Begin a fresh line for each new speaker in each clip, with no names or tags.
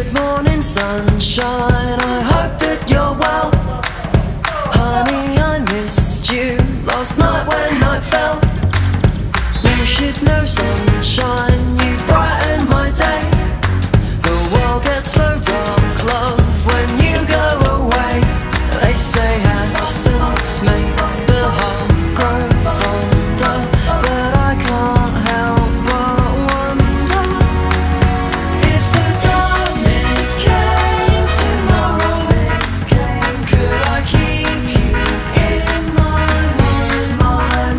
Good morning, sunshine, I hope that you're well. Honey, I missed you last night when night fell. You should know, sunshine, you brighten my day. The world gets so dark, love, when you go away. They say absence makes the heart grow fonder, but I can't help but wonder if the darkness came tomorrow. Could I keep you in my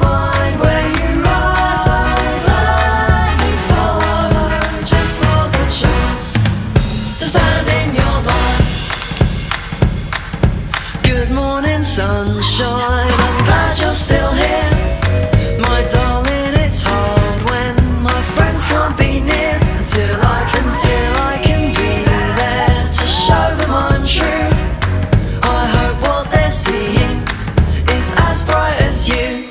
mind, where you rise and you follow, just for the chance to stand in your light. Good morning, sunshine, I'm glad you're still here. My darling, it's hard when my friends can't be near. Until I can be there to show them I'm true. I hope what they're seeing is as bright as you.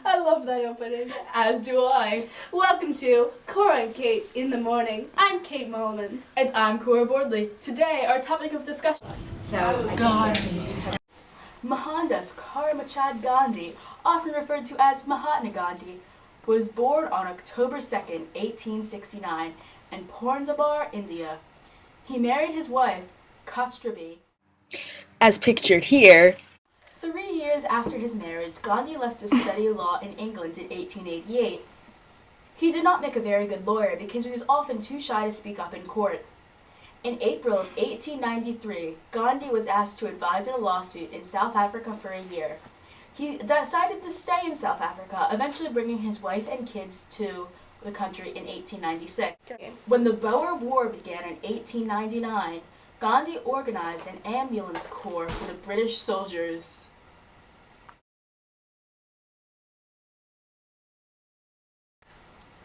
I love that opening.
As do I.
Welcome to Cora and Kate in the Morning. I'm Kate Mullins.
And I'm Cora Bordley. Today, our topic of discussion. Gandhi. Mohandas Karamchand Gandhi, often referred to as Mahatma Gandhi, was born on October 2nd, 1869, in Porndabar, India. He married his wife, Kastrabi. As pictured here. 3 years after his marriage, Gandhi left to study law in England in 1888. He did not make a very good lawyer because he was often too shy to speak up in court. In April of 1893, Gandhi was asked to advise in a lawsuit in South Africa for a year. He decided to stay in South Africa, eventually bringing his wife and kids to the country in 1896. When the Boer War began in 1899, Gandhi organized an ambulance corps for the British soldiers.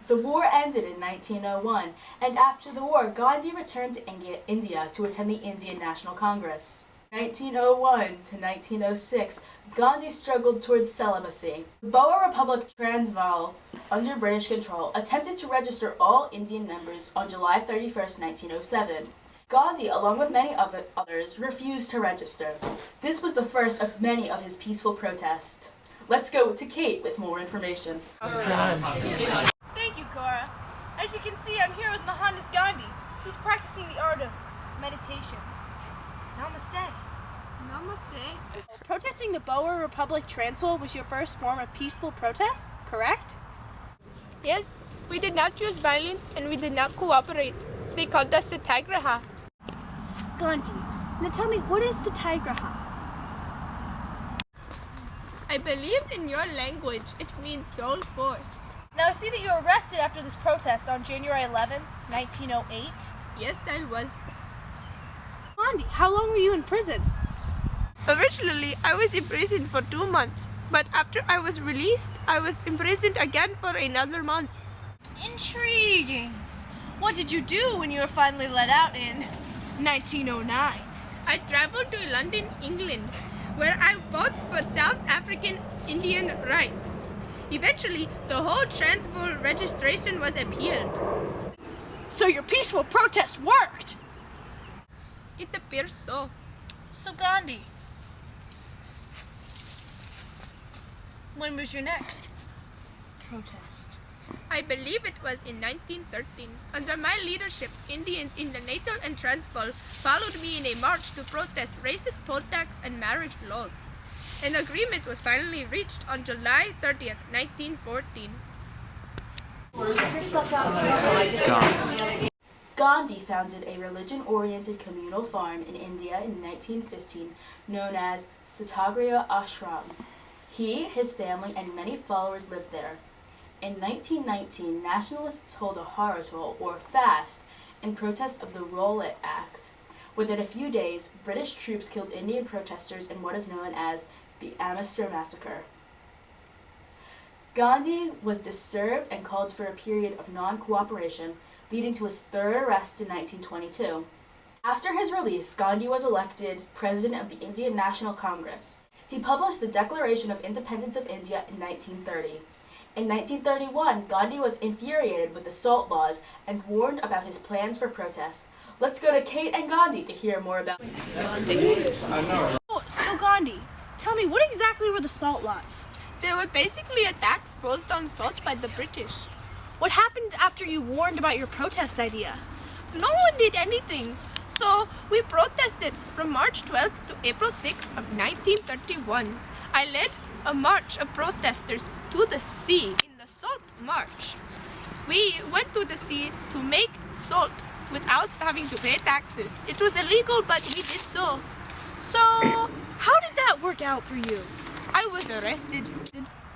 The war ended in 1901, and after the war, Gandhi returned to India to attend the Indian National Congress. 1901 to 1906, Gandhi struggled towards celibacy. The Boer Republic Transvaal, under British control, attempted to register all Indian members on July 31st, 1907. Gandhi, along with many others, refused to register. This was the first of many of his peaceful protests. Let's go to Kate with more information.
Thank you, Cora. As you can see, I'm here with Mohandas Gandhi. He's practicing the art of meditation. Namaste.
Namaste.
Protesting the Boer Republic Transvaal was your first form of peaceful protest, correct?
Yes, we did not use violence and we did not cooperate. They called us Satyagraha.
Gandhi, now tell me, what is Satyagraha?
I believe in your language it means soul force.
Now I see that you were arrested after this protest on January 11, 1908.
Yes, I was.
Gandhi, how long were you in prison?
Originally, I was imprisoned for 2 months, but after I was released, I was imprisoned again for another month.
Intriguing. What did you do when you were finally let out in 1909?
I traveled to London, England, where I fought for South African Indian rights. Eventually, the whole Transvaal registration was appealed.
So your peaceful protest worked!
It appears so.
So Gandhi, when was your next protest?
I believe it was in 1913. Under my leadership, Indians in the Natal and Transvaal followed me in a march to protest racist poll tax and marriage laws. An agreement was finally reached on July 30th, 1914.
Gandhi founded a religion-oriented communal farm in India in 1915 known as Satyagraha Ashram. He, his family, and many followers lived there. In 1919, nationalists held a Haratol, or fast, in protest of the Rowlatt Act. Within a few days, British troops killed Indian protesters in what is known as the Amritsar Massacre. Gandhi was disturbed and called for a period of non-cooperation, leading to his third arrest in 1922. After his release, Gandhi was elected President of the Indian National Congress. He published the Declaration of Independence of India in 1930. In 1931, Gandhi was infuriated with the salt laws and warned about his plans for protest. Let's go to Kate and Gandhi to hear more about Gandhi.
Oh, so Gandhi, tell me, what exactly were the salt laws?
They were basically a tax imposed on salt by the British.
What happened after you warned about your protest idea?
No one did anything. So we protested from March 12th to April 6th of 1931. I led a march of protesters to the sea in the Salt March. We went to the sea to make salt without having to pay taxes. It was illegal, but we did so.
So, how did that work out for you?
I was arrested.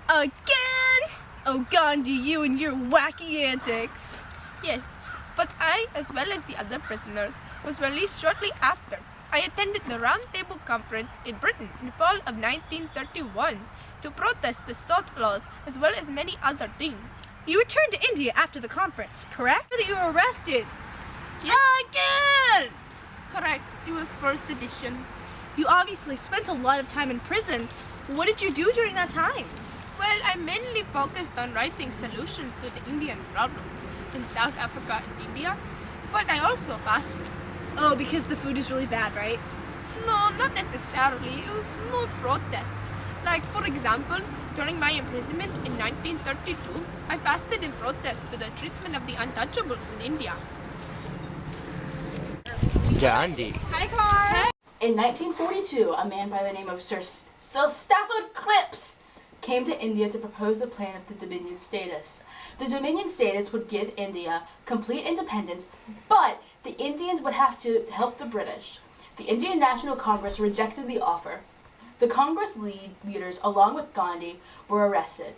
Again? Oh, Gandhi, you and your wacky antics.
Yes, but I, as well as the other prisoners, was released shortly after. I attended the Round Table Conference in Britain in fall of 1931 to protest the salt laws as well as many other things.
You returned to India after the conference, correct? That you were arrested.
Yes,
Again!
correct. It was for sedition.
You obviously spent a lot of time in prison. What did you do during that time?
Well, I mainly focused on writing solutions to the Indian problems in South Africa and India, but I also fasted.
Oh, because the food is really bad, right?
No, not necessarily. It was more protest. Like, for example, during my imprisonment in 1932, I fasted in protest to the treatment of the untouchables in India.
Gandhi.
Hi, Cora.
In 1942, a man by the name of Sir Stafford Cripps came to India to propose the plan of the Dominion status. The Dominion status would give India complete independence, but the Indians would have to help the British. The Indian National Congress rejected the offer. The Congress leaders, along with Gandhi, were arrested.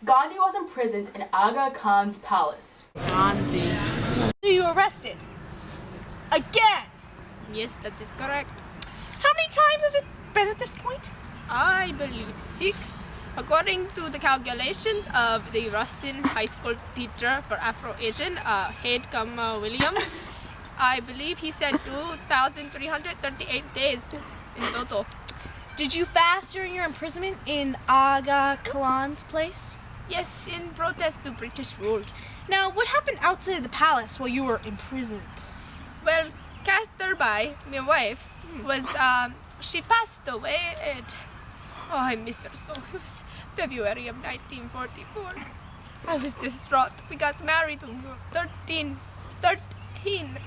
Gandhi was imprisoned in Aga Khan's palace.
So you were arrested. Again!
Yes, that is correct.
How many times has it been at this point?
I believe 6. According to the calculations of the Rustin High School teacher for Afro-Asian, Haid, William, I believe he said 2,338 days in total.
Did you fast during your imprisonment in Aga Khan's place?
Yes, in protest to British rule.
Now, what happened outside of the palace while you were imprisoned?
Well, Kasturbai, my wife, was, she passed away and, oh, I miss her so. It was February of 1944. I was distraught. We got married when we were 13.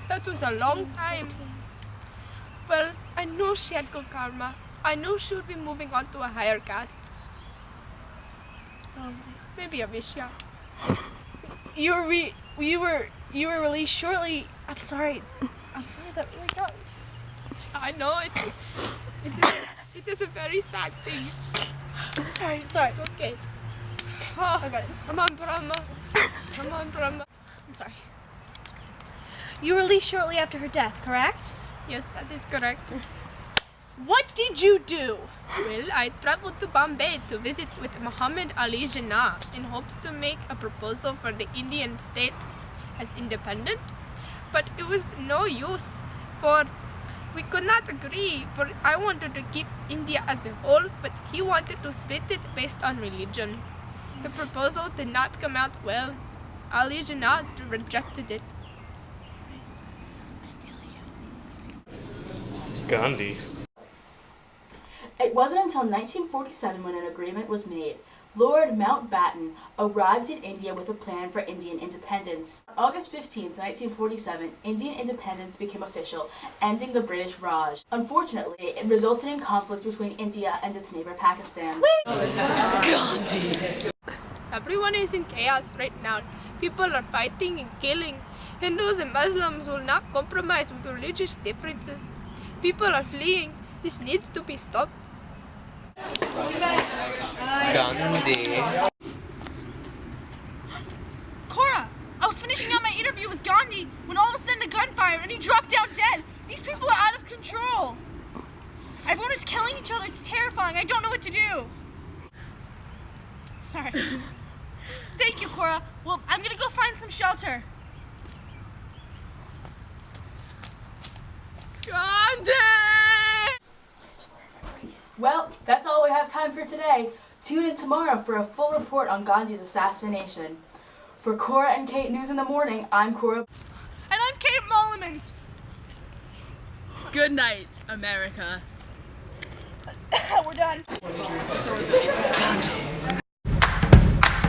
That was a long time. Well, I knew she had good karma. I knew she would be moving on to a higher caste. Maybe a Vishya.
You were released shortly. I'm sorry that really got me.
I know it is a very sad thing.
Sorry.
Okay.
I got it.
Come on, Brahma.
I'm sorry. You were released shortly after her death, correct?
Yes, that is correct.
What did you do?
Well, I traveled to Bombay to visit with Muhammad Ali Jinnah in hopes to make a proposal for the Indian state as independent. But it was no use, for we could not agree, for I wanted to keep India as a whole, but he wanted to split it based on religion. The proposal did not come out well. Ali Jinnah rejected it.
Gandhi.
It wasn't until 1947 when an agreement was made. Lord Mountbatten arrived in India with a plan for Indian independence. On August 15, 1947, Indian independence became official, ending the British Raj. Unfortunately, it resulted in conflicts between India and its neighbor Pakistan.
Everyone is in chaos right now. People are fighting and killing. Hindus and Muslims will not compromise with religious differences. People are fleeing. This needs to be stopped.
Gandhi.
Cora, I was finishing up my interview with Gandhi when all of a sudden a gunfire and he dropped down dead. These people are out of control. Everyone is killing each other. It's terrifying. I don't know what to do. Sorry. Thank you, Cora. Well, I'm gonna go find some shelter.
Gandhi!
Well, that's all we have time for today. Tune in tomorrow for a full report on Gandhi's assassination. For Cora and Kate News in the Morning, I'm Cora.
And I'm Kate Mollemans.
Good night, America.
We're done.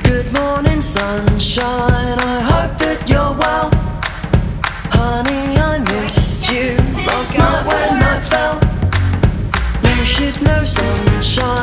Good morning, sunshine. I hope that you're well. Honey, I missed you last night when I fell. You should know, sunshine.